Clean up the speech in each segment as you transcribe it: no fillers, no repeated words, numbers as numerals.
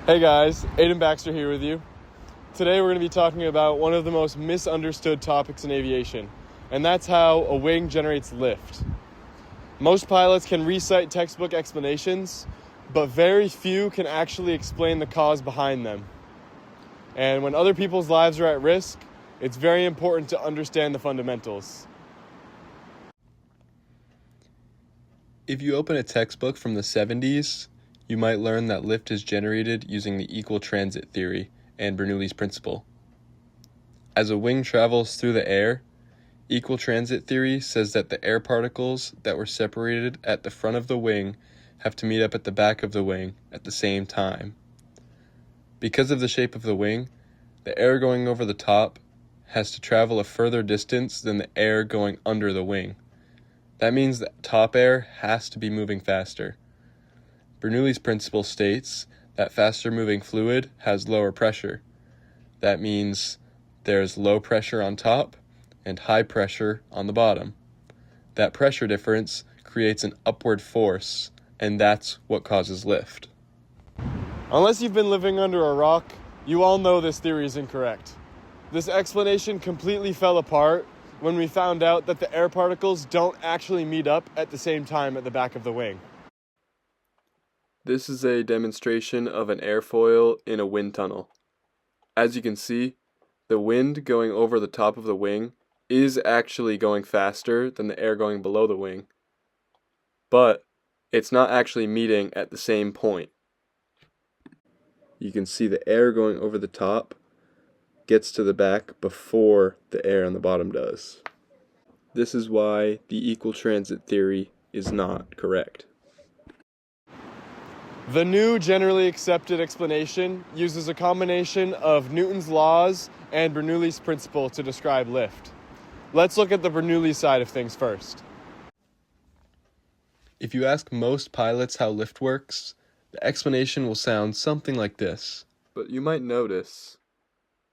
Hey guys, Aiden Baxter here with you. Today we're going to be talking about one of the most misunderstood topics in aviation, and that's how a wing generates lift. Most pilots can recite textbook explanations, but very few can actually explain the cause behind them. And when other people's lives are at risk, it's very important to understand the fundamentals. If you open a textbook from the 70s, you might learn that lift is generated using the equal transit theory and Bernoulli's principle. As a wing travels through the air, equal transit theory says that the air particles that were separated at the front of the wing have to meet up at the back of the wing at the same time. Because of the shape of the wing, the air going over the top has to travel a further distance than the air going under the wing. That means that top air has to be moving faster. Bernoulli's principle states that faster moving fluid has lower pressure. That means there's low pressure on top and high pressure on the bottom. That pressure difference creates an upward force, and that's what causes lift. Unless you've been living under a rock, you all know this theory is incorrect. This explanation completely fell apart when we found out that the air particles don't actually meet up at the same time at the back of the wing. This is a demonstration of an airfoil in a wind tunnel. As you can see, the wind going over the top of the wing is actually going faster than the air going below the wing, but it's not actually meeting at the same point. You can see the air going over the top gets to the back before the air on the bottom does. This is why the equal transit theory is not correct. The new generally accepted explanation uses a combination of Newton's laws and Bernoulli's principle to describe lift. Let's look at the Bernoulli side of things first. If you ask most pilots how lift works, the explanation will sound something like this. But you might notice,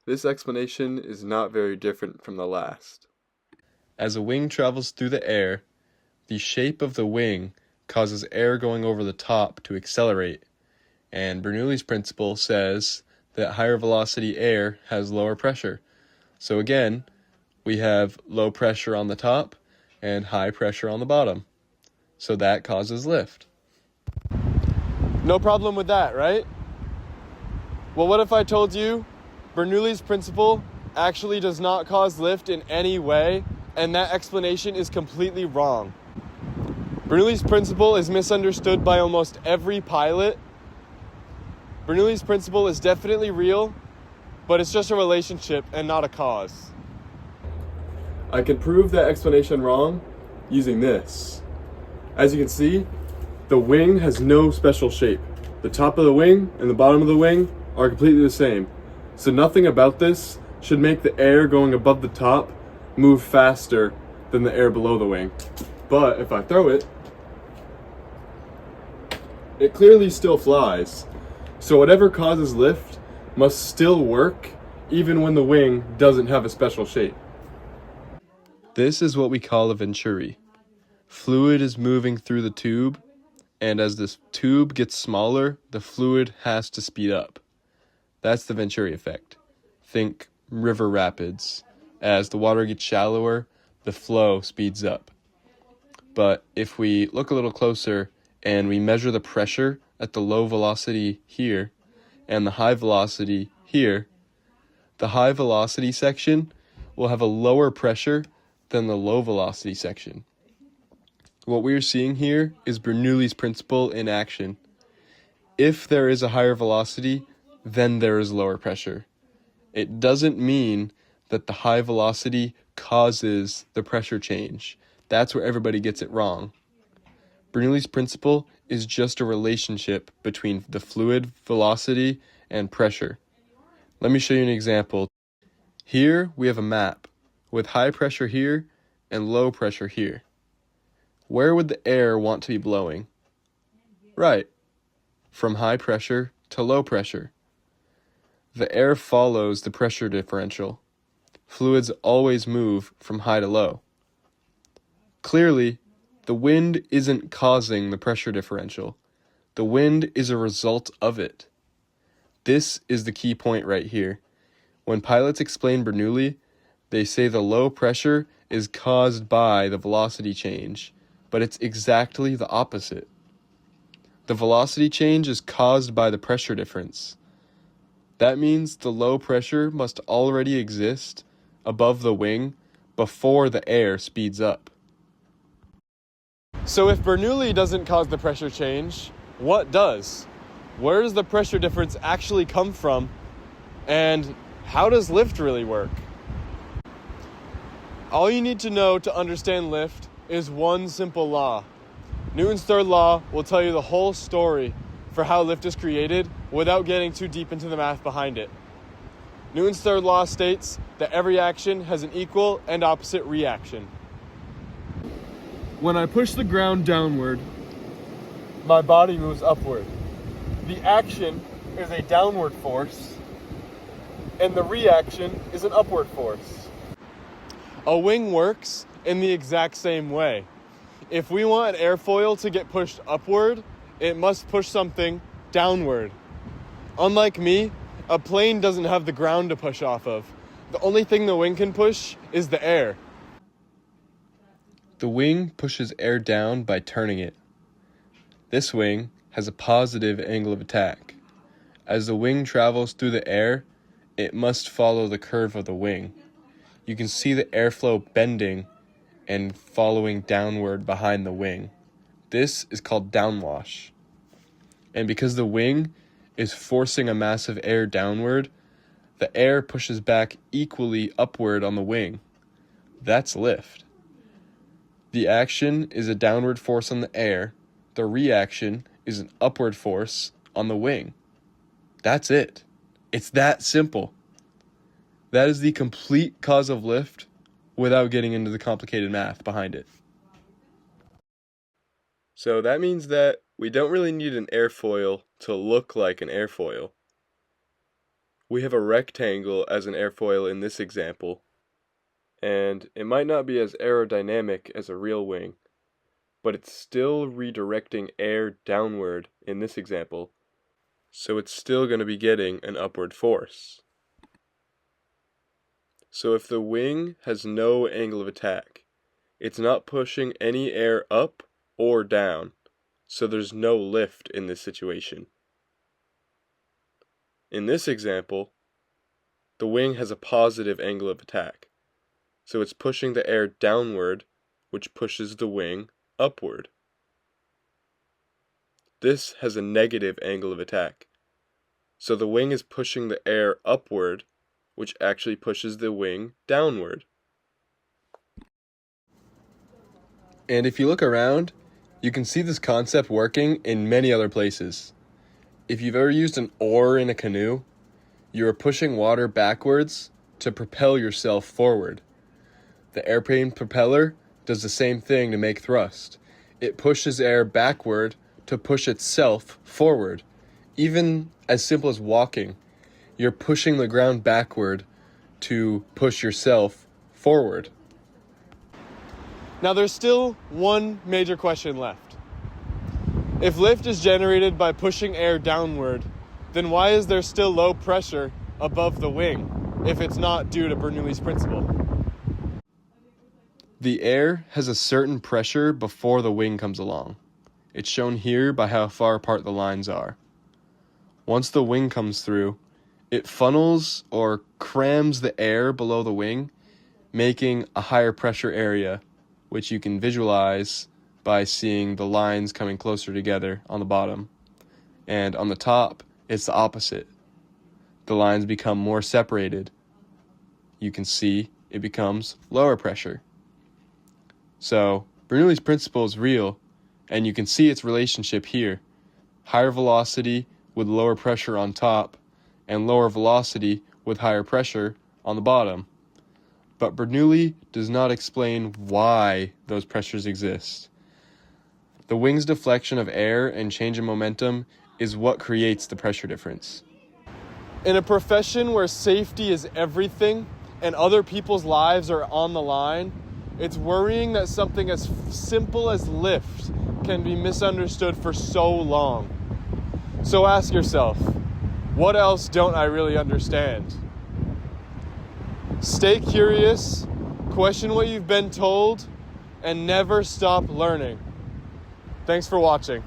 this explanation is not very different from the last. As a wing travels through the air, the shape of the wing causes air going over the top to accelerate, and Bernoulli's principle says that higher velocity air has lower pressure. So again, we have low pressure on the top and high pressure on the bottom. So that causes lift. No problem with that, right? Well, what if I told you Bernoulli's principle actually does not cause lift in any way, and that explanation is completely wrong? Bernoulli's principle is misunderstood by almost every pilot. Bernoulli's principle is definitely real, but it's just a relationship and not a cause. I can prove that explanation wrong using this. As you can see, the wing has no special shape. The top of the wing and the bottom of the wing are completely the same. So nothing about this should make the air going above the top move faster than the air below the wing. But if I throw it, it clearly still flies. So whatever causes lift must still work even when the wing doesn't have a special shape. This is what we call a venturi. Fluid is moving through the tube, and as this tube gets smaller, the fluid has to speed up. That's the venturi effect. Think river rapids. As the water gets shallower, the flow speeds up. But if we look a little closer and we measure the pressure at the low velocity here and the high velocity here, the high velocity section will have a lower pressure than the low velocity section. What we're seeing here is Bernoulli's principle in action. If there is a higher velocity, then there is lower pressure. It doesn't mean that the high velocity causes the pressure change. That's where everybody gets it wrong. Bernoulli's principle is just a relationship between the fluid velocity and pressure. Let me show you an example. Here we have a map with high pressure here and low pressure here. Where would the air want to be blowing? Right, from high pressure to low pressure. The air follows the pressure differential. Fluids always move from high to low. Clearly, the wind isn't causing the pressure differential. The wind is a result of it. This is the key point right here. When pilots explain Bernoulli, they say the low pressure is caused by the velocity change, but it's exactly the opposite. The velocity change is caused by the pressure difference. That means the low pressure must already exist above the wing before the air speeds up. So if Bernoulli doesn't cause the pressure change, what does? Where does the pressure difference actually come from? And how does lift really work? All you need to know to understand lift is one simple law. Newton's third law will tell you the whole story for how lift is created without getting too deep into the math behind it. Newton's third law states that every action has an equal and opposite reaction. When I push the ground downward, my body moves upward. The action is a downward force, and the reaction is an upward force. A wing works in the exact same way. If we want an airfoil to get pushed upward, it must push something downward. Unlike me, a plane doesn't have the ground to push off of. The only thing the wing can push is the air. The wing pushes air down by turning it. This wing has a positive angle of attack. As the wing travels through the air, it must follow the curve of the wing. You can see the airflow bending and following downward behind the wing. This is called downwash. And because the wing is forcing a mass of air downward, the air pushes back equally upward on the wing. That's lift. The action is a downward force on the air. The reaction is an upward force on the wing. That's it. It's that simple. That is the complete cause of lift without getting into the complicated math behind it. So that means that we don't really need an airfoil to look like an airfoil. We have a rectangle as an airfoil in this example, and it might not be as aerodynamic as a real wing, but it's still redirecting air downward in this example, so it's still going to be getting an upward force. So if the wing has no angle of attack, it's not pushing any air up or down, so there's no lift in this situation. In this example, the wing has a positive angle of attack, so it's pushing the air downward, which pushes the wing upward. This has a negative angle of attack, so the wing is pushing the air upward, which actually pushes the wing downward. And if you look around, you can see this concept working in many other places. If you've ever used an oar in a canoe, you are pushing water backwards to propel yourself forward. The airplane propeller does the same thing to make thrust. It pushes air backward to push itself forward. Even as simple as walking, you're pushing the ground backward to push yourself forward. Now there's still one major question left. If lift is generated by pushing air downward, then why is there still low pressure above the wing if it's not due to Bernoulli's principle? The air has a certain pressure before the wing comes along. It's shown here by how far apart the lines are. Once the wing comes through, it funnels or crams the air below the wing, making a higher pressure area, which you can visualize by seeing the lines coming closer together on the bottom. And on the top, it's the opposite. The lines become more separated. You can see it becomes lower pressure. So Bernoulli's principle is real, and you can see its relationship here. Higher velocity with lower pressure on top, and lower velocity with higher pressure on the bottom. But Bernoulli does not explain why those pressures exist. The wing's deflection of air and change in momentum is what creates the pressure difference. In a profession where safety is everything and other people's lives are on the line, it's worrying that something as simple as lift can be misunderstood for so long. So ask yourself, What else don't I really understand? Stay curious, question what you've been told, and never stop learning. Thanks for watching.